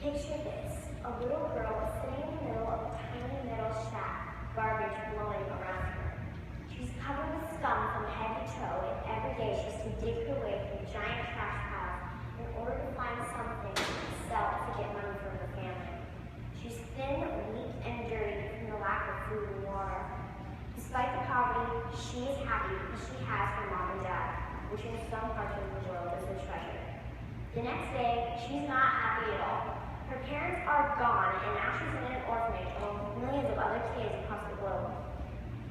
Picture this, a little girl is sitting in the middle of a tiny metal shack, garbage blowing around her. She's covered with scum from head to toe, and every day she has to dig her way through giant trash piles in order to find something to sell to get money for her family. She's thin, weak, and dirty from the lack of food and water. Despite the poverty, she is happy because she has her mom and dad, which in some parts of the world is a treasure. The next day, she's not happy at all. Her parents are gone, and now she's in an orphanage along with millions of other kids across the globe.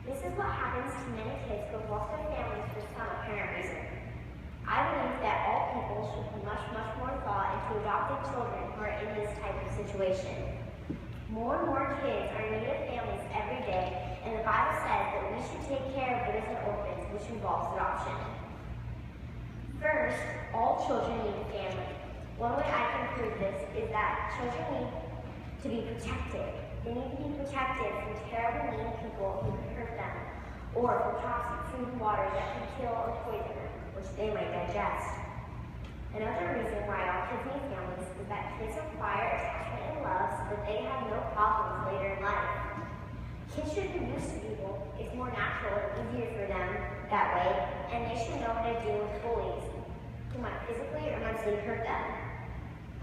This is what happens to many kids who have lost their families for some apparent reason. I believe that all people should put much more thought into adopted children who are in this type of situation. More and more kids are in need of families every day, and the Bible says that we should take care of widows and orphans, which involves adoption. First, all children need a family. One way I can prove this is that children need to be protected. They need to be protected from terrible, mean people who can hurt them, or from toxic food and water that can kill or poison them, which they might digest. Another reason why all kids need families is that kids require attachment and love so that they have no problems later in life. Kids should be used to people. It's more natural and easier for them that way, and they should know how to deal with bullies who might physically or mentally hurt them.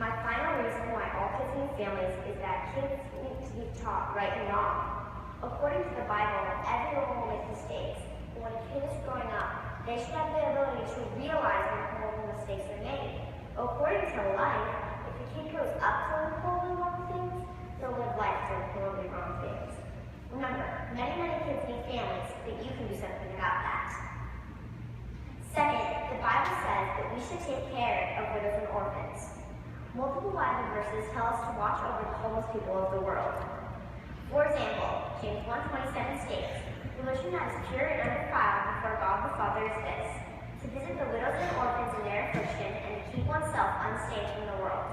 My final reason why all kids need families is that kids need to be taught right and wrong. According to the Bible, everyone will make mistakes, but when a kid is growing up, they should have the ability to realize when horrible mistakes are made. According to life, if a kid grows up doing horribly wrong things, they'll live life doing horribly wrong things. Remember, many kids need families, but you can do something about that. Second, the Bible says that we should take care of widows and orphans. Multiple Bible verses tell us to watch over the homeless people of the world. For example, James 1:27 states, "Religion that is pure and undefiled before God the Father is this, to visit the widows and orphans in their affliction and to keep oneself unstained from the world."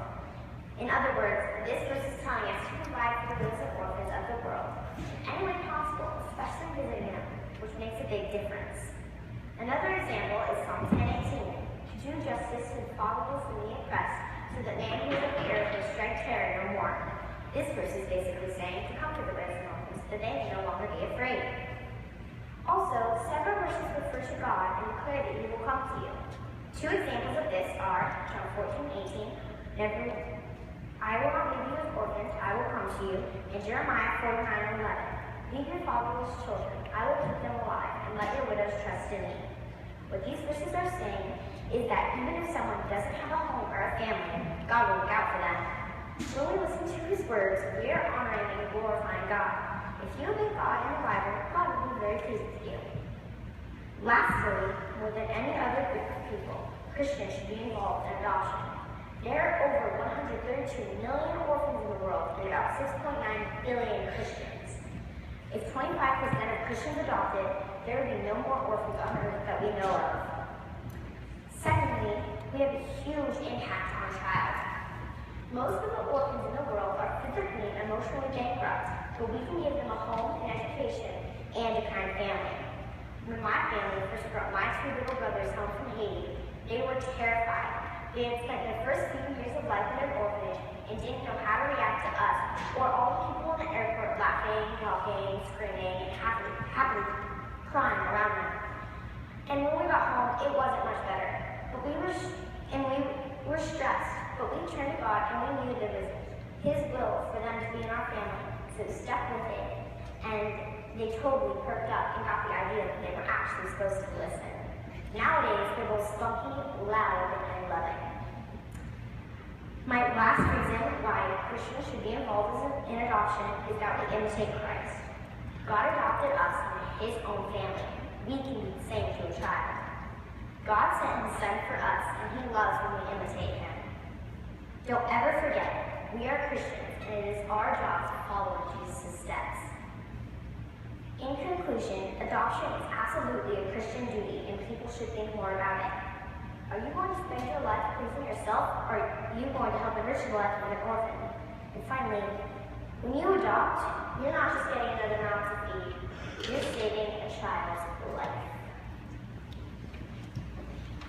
In other words, this verse is telling us to provide for the widows and orphans of the world in any way possible, especially visiting them, which makes a big difference. Another example is Psalm 10:18, "To do justice to the fatherless and the oppressed, so that man who is of the earth will strike terror no more." This verse is basically saying to comfort the widows and orphans, that they may no longer be afraid. Also, several verses refer to God and declare that He will come to you. Two examples of this are John 14:18, "I will not leave you as orphans, I will come to you," and Jeremiah 49:11, "Leave your fatherless children, I will keep them alive, and let your widows trust in me." What these verses are saying is that even if someone doesn't have a home or a family, God will look out for them. When we listen to His words, we are honoring and glorifying God. If you obey God in the Bible, God will be very pleased with you. Lastly, more than any other group of people, Christians should be involved in adoption. There are over 132 million orphans in the world and about 6.9 billion Christians. If 25% of Christians adopted, there would be no more orphans on earth that we know of. Secondly, we have a huge impact on a child. Most of the orphans in the world are physically and emotionally bankrupt, but we can give them a home, an education, and a kind family. When my family first brought my two little brothers home from Haiti, they were terrified. They had spent their first few years of life in an orphanage and didn't know how to react to us or all the people in the airport laughing, talking, screaming, and happily crying around them. And when we got home, it wasn't much better. But we were stressed, but we turned to God and we knew that it was His will for them to be in our family, so we stuck with it, and they totally perked up and got the idea that they were actually supposed to listen. Nowadays, they're both spunky, loud, and loving. My last reason why Christians should be involved in adoption is that we imitate Christ. God adopted us into His own family. We can do the same to a child. God sent His Son for us, and He loves when we imitate Him. Don't ever forget, we are Christians, and it is our job to follow in Jesus' steps. In conclusion, adoption is absolutely a Christian duty, and people should think more about it. Are you going to spend your life pleasing yourself, or are you going to help enrich the life of an orphan? And finally, when you adopt, you're not just getting another mouth to feed, you're saving a child's life.